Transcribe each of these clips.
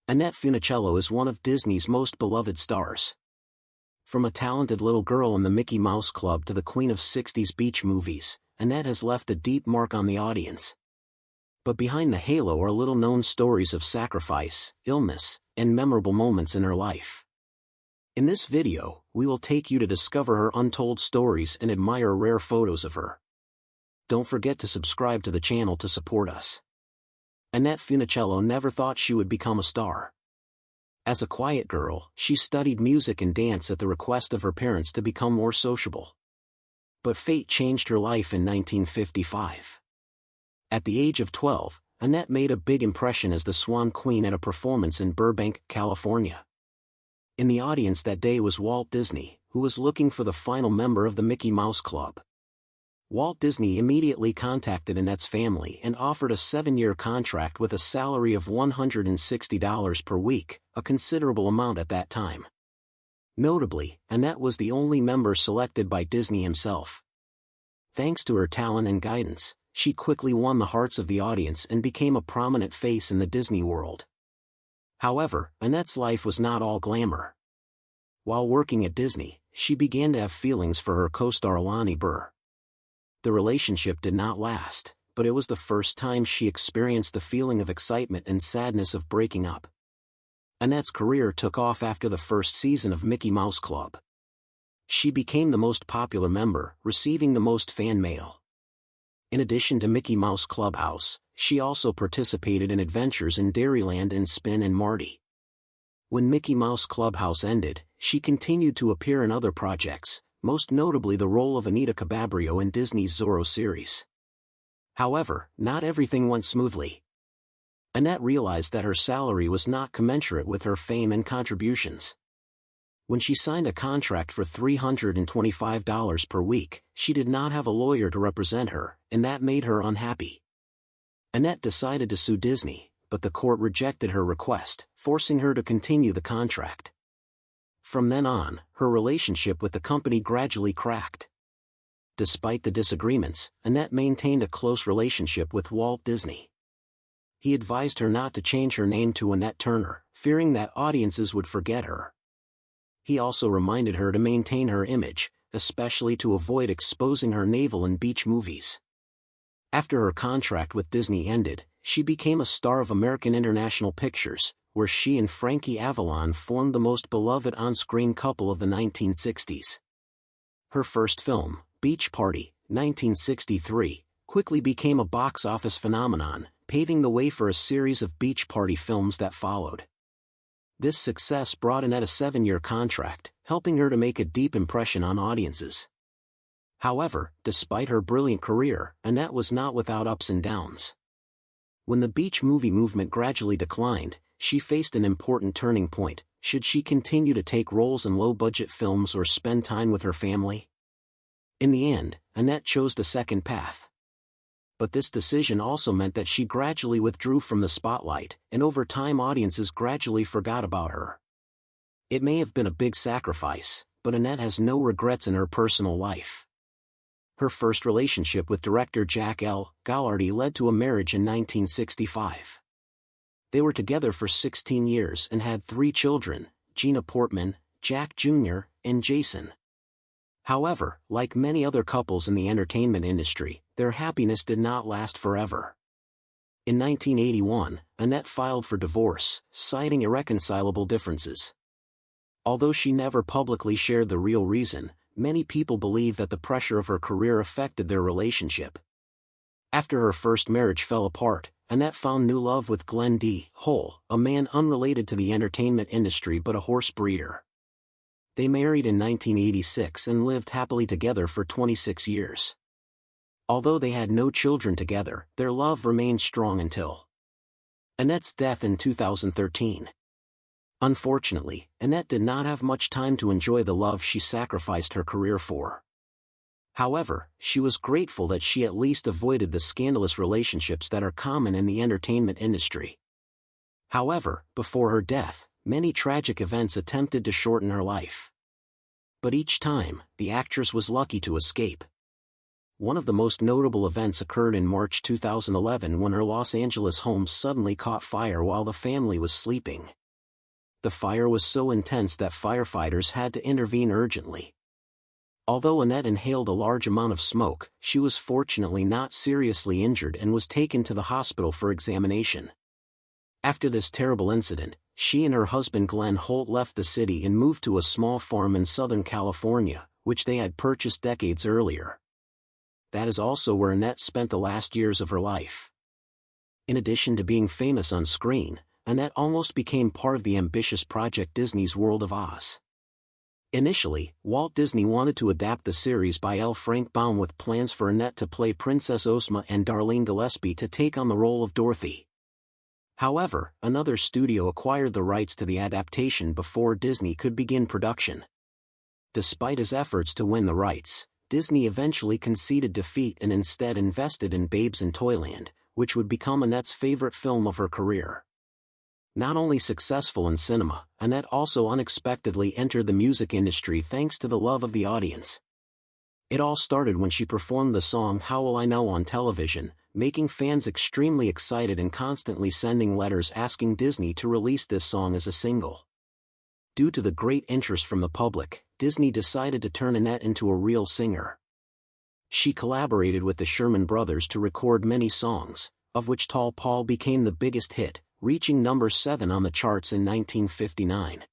Annette Funicello is one of Disney's most beloved stars. From a talented little girl in the Mickey Mouse Club to the queen of 60s beach movies, Annette has left a deep mark on the audience. But behind the halo are little-known stories of sacrifice, illness, and memorable moments in her life. In this video, we will take you to discover her untold stories and admire rare photos of her. Don't forget to subscribe to the channel to support us. Annette Funicello never thought she would become a star. As a quiet girl, she studied music and dance at the request of her parents to become more sociable. But fate changed her life in 1955. At the age of 12, Annette made a big impression as the Swan Queen at a performance in Burbank, California. In the audience that day was Walt Disney, who was looking for the final member of the Mickey Mouse Club. Walt Disney immediately contacted Annette's family and offered a 7-year contract with a salary of $160 per week, a considerable amount at that time. Notably, Annette was the only member selected by Disney himself. Thanks to her talent and guidance, she quickly won the hearts of the audience and became a prominent face in the Disney world. However, Annette's life was not all glamour. While working at Disney, she began to have feelings for her co-star Alani Burr. The relationship did not last, but it was the first time she experienced the feeling of excitement and sadness of breaking up. Annette's career took off after the first season of Mickey Mouse Club. She became the most popular member, receiving the most fan mail. In addition to Mickey Mouse Clubhouse, she also participated in adventures in Dairyland and Spin and Marty. When Mickey Mouse Clubhouse ended, she continued to appear in other projects, most notably the role of Anita Cababrio in Disney's Zorro series. However, not everything went smoothly. Annette realized that her salary was not commensurate with her fame and contributions. When she signed a contract for $325 per week, she did not have a lawyer to represent her, and that made her unhappy. Annette decided to sue Disney, but the court rejected her request, forcing her to continue the contract. From then on, her relationship with the company gradually cracked. Despite the disagreements, Annette maintained a close relationship with Walt Disney. He advised her not to change her name to Annette Turner, fearing that audiences would forget her. He also reminded her to maintain her image, especially to avoid exposing her navel in beach movies. After her contract with Disney ended, she became a star of American International Pictures, where she and Frankie Avalon formed the most beloved on-screen couple of the 1960s. Her first film, Beach Party, 1963, quickly became a box office phenomenon, paving the way for a series of beach party films that followed. This success brought Annette a 7-year contract, helping her to make a deep impression on audiences. However, despite her brilliant career, Annette was not without ups and downs. When the beach movie movement gradually declined, she faced an important turning point. Should she continue to take roles in low-budget films or spend time with her family? In the end, Annette chose the second path. But this decision also meant that she gradually withdrew from the spotlight, and over time audiences gradually forgot about her. It may have been a big sacrifice, but Annette has no regrets in her personal life. Her first relationship with director Jack L. Gallardi led to a marriage in 1965. They were together for 16 years and had 3 children, Gina Portman, Jack Jr., and Jason. However, like many other couples in the entertainment industry, their happiness did not last forever. In 1981, Annette filed for divorce, citing irreconcilable differences. Although she never publicly shared the real reason, many people believe that the pressure of her career affected their relationship. After her first marriage fell apart, Annette found new love with Glenn D. Hull, a man unrelated to the entertainment industry but a horse breeder. They married in 1986 and lived happily together for 26 years. Although they had no children together, their love remained strong until Annette's death in 2013. Unfortunately, Annette did not have much time to enjoy the love she sacrificed her career for. However, she was grateful that she at least avoided the scandalous relationships that are common in the entertainment industry. However, before her death, many tragic events attempted to shorten her life. But each time, the actress was lucky to escape. One of the most notable events occurred in March 2011 when her Los Angeles home suddenly caught fire while the family was sleeping. The fire was so intense that firefighters had to intervene urgently. Although Annette inhaled a large amount of smoke, she was fortunately not seriously injured and was taken to the hospital for examination. After this terrible incident, she and her husband Glenn Holt left the city and moved to a small farm in Southern California, which they had purchased decades earlier. That is also where Annette spent the last years of her life. In addition to being famous on screen, Annette almost became part of the ambitious project Disney's World of Oz. Initially, Walt Disney wanted to adapt the series by L. Frank Baum with plans for Annette to play Princess Ozma and Darlene Gillespie to take on the role of Dorothy. However, another studio acquired the rights to the adaptation before Disney could begin production. Despite his efforts to win the rights, Disney eventually conceded defeat and instead invested in Babes in Toyland, which would become Annette's favorite film of her career. Not only successful in cinema, Annette also unexpectedly entered the music industry thanks to the love of the audience. It all started when she performed the song How Will I Know on television, making fans extremely excited and constantly sending letters asking Disney to release this song as a single. Due to the great interest from the public, Disney decided to turn Annette into a real singer. She collaborated with the Sherman Brothers to record many songs, of which Tall Paul became the biggest hit, reaching number 7 on the charts in 1959.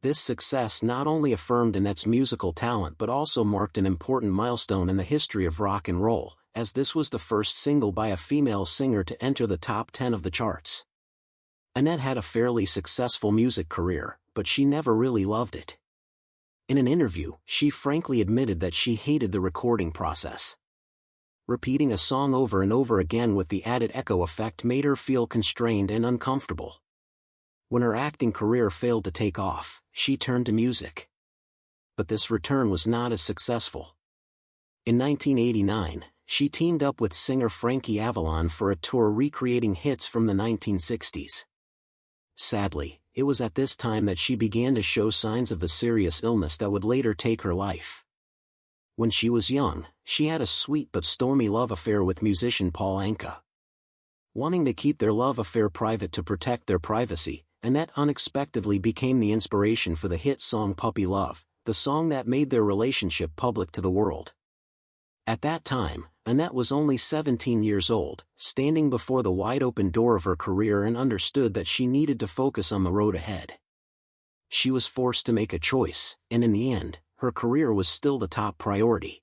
This success not only affirmed Annette's musical talent but also marked an important milestone in the history of rock and roll, as this was the first single by a female singer to enter the top 10 of the charts. Annette had a fairly successful music career, but she never really loved it. In an interview, she frankly admitted that she hated the recording process. Repeating a song over and over again with the added echo effect made her feel constrained and uncomfortable. When her acting career failed to take off, she turned to music. But this return was not as successful. In 1989, she teamed up with singer Frankie Avalon for a tour recreating hits from the 1960s. Sadly, it was at this time that she began to show signs of the serious illness that would later take her life. When she was young, she had a sweet but stormy love affair with musician Paul Anka. Wanting to keep their love affair private to protect their privacy, Annette unexpectedly became the inspiration for the hit song Puppy Love, the song that made their relationship public to the world. At that time, Annette was only 17 years old, standing before the wide-open door of her career and understood that she needed to focus on the road ahead. She was forced to make a choice, and in the end, her career was still the top priority.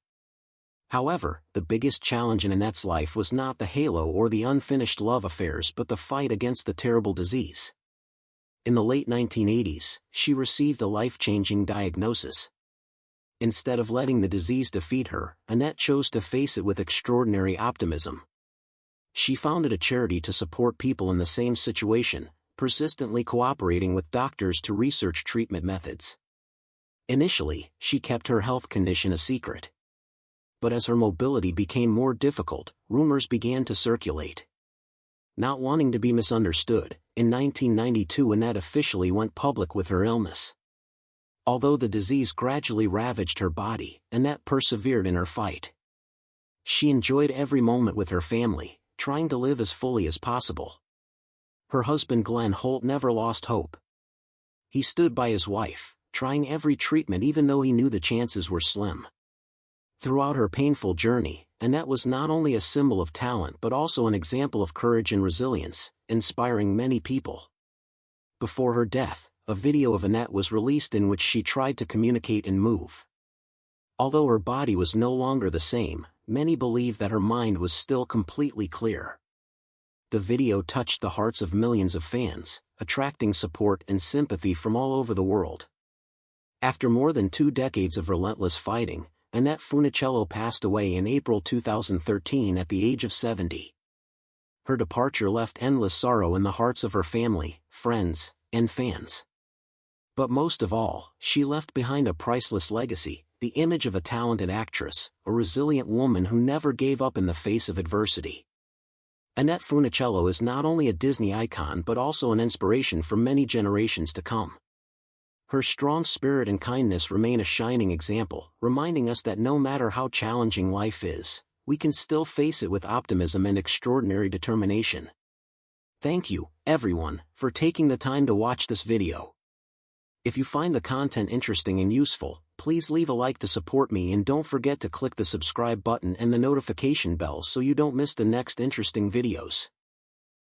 However, the biggest challenge in Annette's life was not the halo or the unfinished love affairs but the fight against the terrible disease. In the late 1980s, she received a life-changing diagnosis. Instead of letting the disease defeat her, Annette chose to face it with extraordinary optimism. She founded a charity to support people in the same situation, persistently cooperating with doctors to research treatment methods. Initially, she kept her health condition a secret. But as her mobility became more difficult, rumors began to circulate. Not wanting to be misunderstood, in 1992 Annette officially went public with her illness. Although the disease gradually ravaged her body, Annette persevered in her fight. She enjoyed every moment with her family, trying to live as fully as possible. Her husband Glenn Holt never lost hope. He stood by his wife, trying every treatment even though he knew the chances were slim. Throughout her painful journey, Annette was not only a symbol of talent but also an example of courage and resilience, inspiring many people. Before her death, a video of Annette was released in which she tried to communicate and move. Although her body was no longer the same, many believe that her mind was still completely clear. The video touched the hearts of millions of fans, attracting support and sympathy from all over the world. After more than 2 decades of relentless fighting, Annette Funicello passed away in April 2013 at the age of 70. Her departure left endless sorrow in the hearts of her family, friends, and fans. But most of all, she left behind a priceless legacy, the image of a talented actress, a resilient woman who never gave up in the face of adversity. Annette Funicello is not only a Disney icon but also an inspiration for many generations to come. Her strong spirit and kindness remain a shining example, reminding us that no matter how challenging life is, we can still face it with optimism and extraordinary determination. Thank you, everyone, for taking the time to watch this video. If you find the content interesting and useful, please leave a like to support me and don't forget to click the subscribe button and the notification bell so you don't miss the next interesting videos.